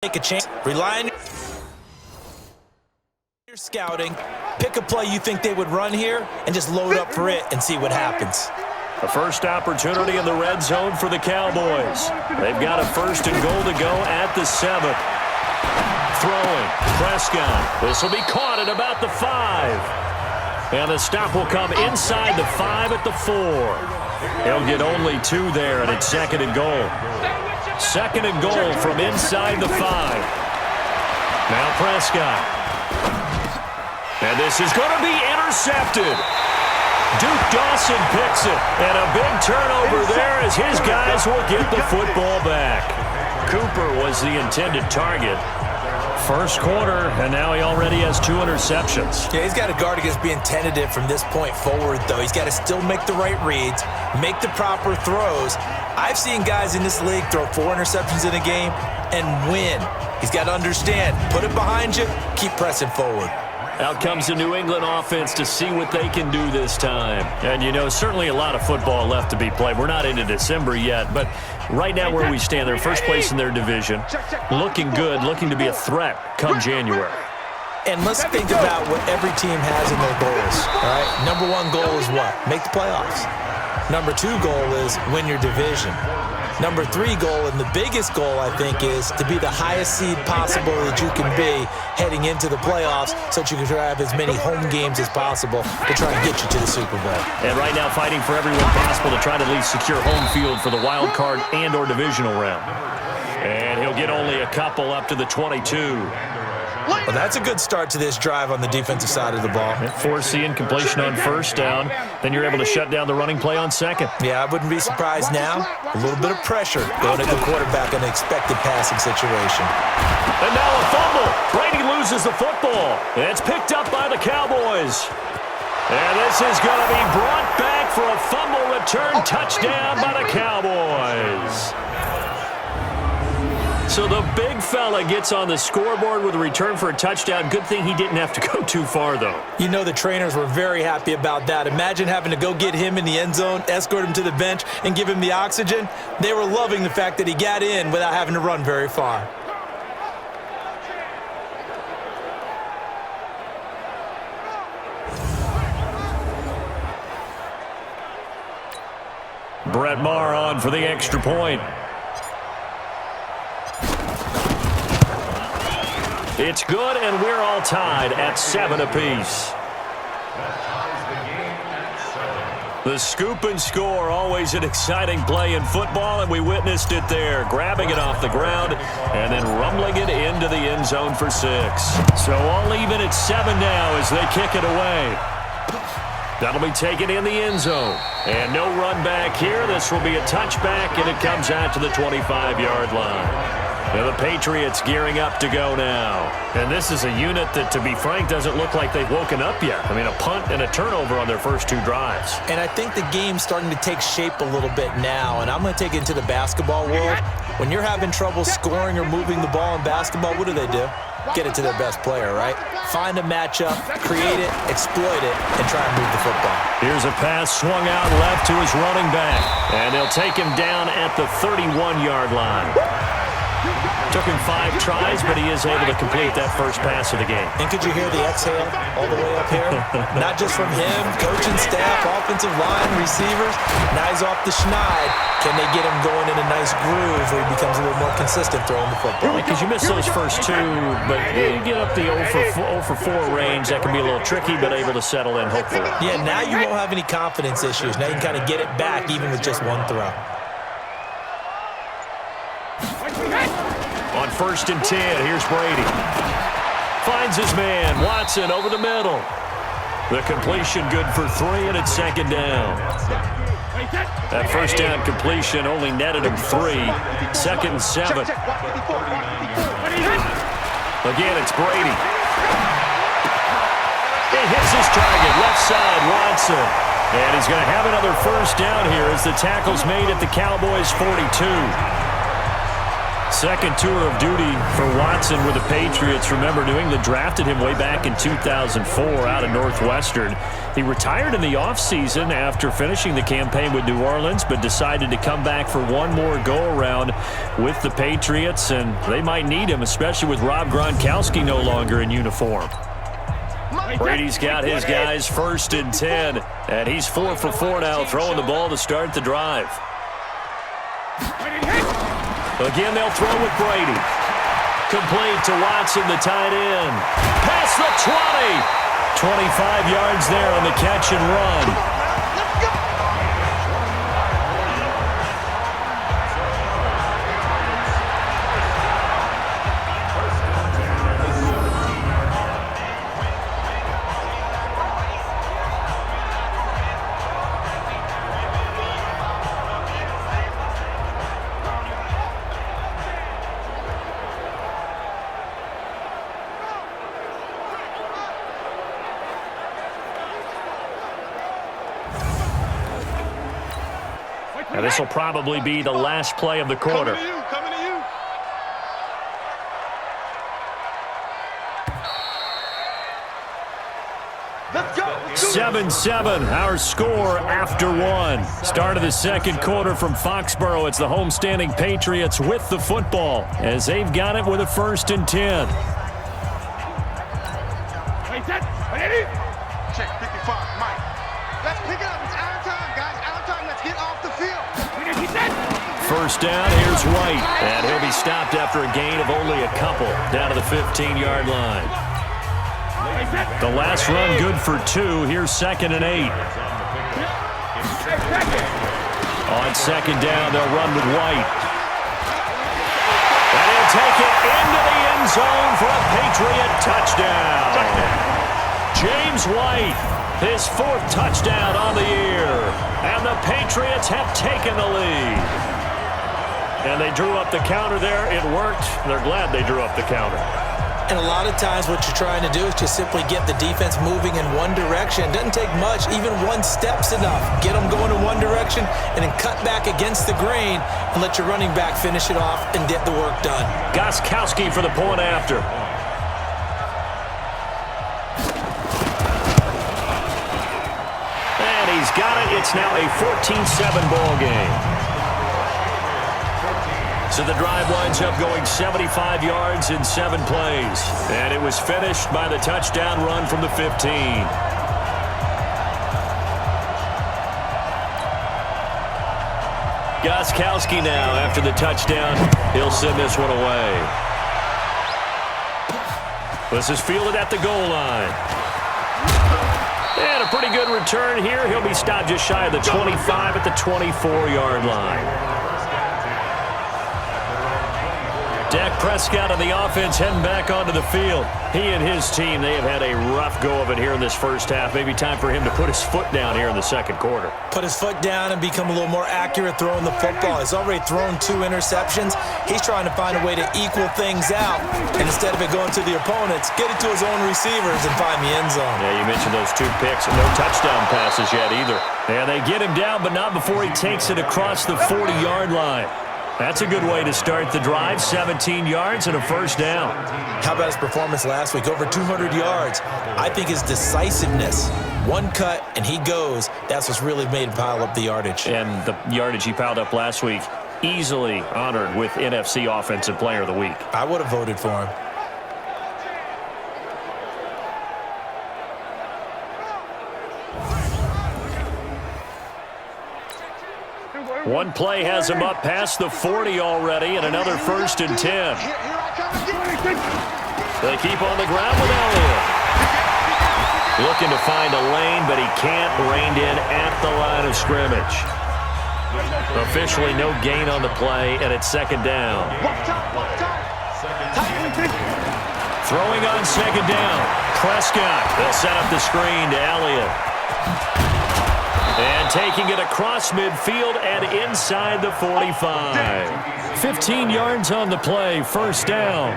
Take a chance, rely on your scouting, pick a play you think they would run here, and just load up for it and see what happens. The first opportunity in the red zone for the Cowboys. They've got a 1st and goal to go at the 7th. Throwing, Prescott. This will be caught at about the 5. And the stop will come inside the 5 at the 4. He'll get only 2 there, and it's 2nd and goal. 2nd and goal from inside the 5. Now Prescott. And this is going to be intercepted. Duke Dawson picks it. And a big turnover there as his guys will get the football back. Cooper was the intended target. First quarter, and now he already has 2 interceptions. Yeah, he's got to guard against being tentative from this point forward, though. He's got to still make the right reads, make the proper throws. I've seen guys in this league throw 4 interceptions in a game and win. He's got to understand, put it behind you, keep pressing forward. Out comes the New England offense to see what they can do this time. And, you know, certainly a lot of football left to be played. We're not into December yet, but right now where we stand, they're first place in their division, looking good, looking to be a threat come January. And let's think about what every team has in their goals, all right? Number 1 goal is what? Make the playoffs. Number 2 goal is win your division. Number 3 goal, and the biggest goal, I think, is to be the highest seed possible that you can be heading into the playoffs so that you can have as many home games as possible to try and get you to the Super Bowl. And right now fighting for everyone possible to try to at least secure home field for the wild card and or divisional round. And he'll get only a couple up to the 22. Well, that's a good start to this drive on the defensive side of the ball. Forcing completion on 1st down. Then you're able to shut down the running play on 2nd. Yeah, I wouldn't be surprised now. A little bit of pressure going at the quarterback in an expected passing situation. And now a fumble. Brady loses the football. And it's picked up by the Cowboys. And this is going to be brought back for a fumble return touchdown by the Cowboys. So the big fella gets on the scoreboard with a return for a touchdown. Good thing he didn't have to go too far, though. You know the trainers were very happy about that. Imagine having to go get him in the end zone, escort him to the bench, and give him the oxygen. They were loving the fact that he got in without having to run very far. Brett Maher on for the extra point. It's good, and we're all tied at 7 apiece. The scoop and score, always an exciting play in football, and we witnessed it there. Grabbing it off the ground and then rumbling it into the end zone for 6. So all even at 7 now as they kick it away. That'll be taken in the end zone. And no run back here. This will be a touchback, and it comes out to the 25-yard line. Now the Patriots gearing up to go now. And this is a unit that, to be frank, doesn't look like they've woken up yet. I mean, a punt and a turnover on their first 2 drives. And I think the game's starting to take shape a little bit now, and I'm going to take it into the basketball world. When you're having trouble scoring or moving the ball in basketball, what do? Get it to their best player, right? Find a matchup, create it, exploit it, and try and move the football. Here's a pass swung out left to his running back. And they'll take him down at the 31-yard line. Took him 5 tries, but he is able to complete that first pass of the game. And could you hear the exhale all the way up here? Not just from him, coaching staff, offensive line, receivers. Now he's off the schneid. Can they get him going in a nice groove where he becomes a little more consistent throwing the football? Because you miss those first 2, but you get up the 0 for 4 range. That can be a little tricky, but able to settle in, hopefully. Yeah, now you won't have any confidence issues. Now you can kind of get it back even with just 1 throw. On 1st and 10, here's Brady. Finds his man, Watson, over the middle. The completion good for 3, and it's 2nd down. That first down completion only netted him 3. 2nd and 7. Again, it's Brady. He hits his target, left side, Watson. And he's going to have another first down here as the tackle's made at the Cowboys' 42. Second tour of duty for Watson with the Patriots. Remember, New England drafted him way back in 2004 out of Northwestern. He retired in the offseason after finishing the campaign with New Orleans, but decided to come back for one more go-around with the Patriots, and they might need him, especially with Rob Gronkowski no longer in uniform. Brady's got his guys 1st and 10, and he's 4 for 4 now, throwing the ball to start the drive. Again, they'll throw with Brady. Complete to Watson, the tight end. Past the 20. 25 yards there on the catch and run. And this will probably be the last play of the quarter. Coming to you. 7-7, our score after one. Start of the second quarter from Foxborough. It's the homestanding Patriots with the football as they've got it with a 1st and 10. Check 55, Mike. Let's pick it up. It's out of time, guys. Out of time. Let's get off the field. 1st down, here's White. And he'll be stopped after a gain of only a couple down to the 15-yard line. The last run good for 2. Here's 2nd and 8. On 2nd down, they'll run with White. And he'll take it into the end zone for a Patriot touchdown. James White, his 4th touchdown on the year. And the Patriots have taken the lead. And they drew up the counter there. It worked. They're glad they drew up the counter. And a lot of times what you're trying to do is just simply get the defense moving in one direction. It doesn't take much. Even one step's enough. Get them going in one direction and then cut back against the grain and let your running back finish it off and get the work done. Gostkowski for the point after. And he's got it. It's now a 14-7 ball game. So the drive winds up going 75 yards in 7 plays. And it was finished by the touchdown run from the 15. Gostkowski now after the touchdown. He'll send this one away. This is fielded at the goal line. And a pretty good return here. He'll be stopped just shy of the 25 at the 24-yard line. Dak Prescott and the offense heading back onto the field. He and his team, they have had a rough go of it here in this first half. Maybe time for him to put his foot down here in the second quarter. Put his foot down and become a little more accurate throwing the football. He's already thrown 2 interceptions. He's trying to find a way to equal things out. And instead of it going to the opponents, get it to his own receivers and find the end zone. Yeah, you mentioned those 2 picks and no touchdown passes yet either. Yeah, they get him down, but not before he takes it across the 40-yard line. That's a good way to start the drive. 17 yards and a 1st down. How about his performance last week? Over 200 yards. I think his decisiveness, one cut and he goes, that's what's really made him pile up the yardage. And the yardage he piled up last week, easily honored with NFC Offensive Player of the Week. I would have voted for him. One play has him up past the 40 already, and another 1st and 10. They keep on the ground with Elliott. Looking to find a lane, but he can't. Reined in at the line of scrimmage. Officially no gain on the play, and it's 2nd down. Throwing on 2nd down. Prescott. They'll set up the screen to Elliott. And taking it across midfield and inside the 45. 15 yards on the play, 1st down.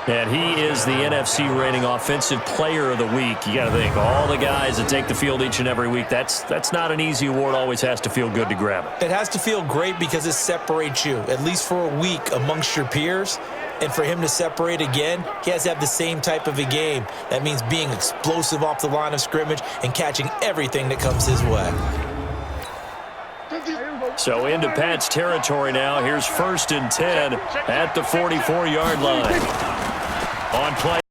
And he is the NFC rating Offensive Player of the Week. You got to think, all the guys that take the field each and every week, that's not an easy award. Always has to feel good to grab it. It has to feel great because it separates you, at least for a week, amongst your peers. And for him to separate again, he has to have the same type of a game. That means being explosive off the line of scrimmage and catching everything that comes his way. So into Pat's territory now. Here's 1st and 10 at the 44-yard line. On play.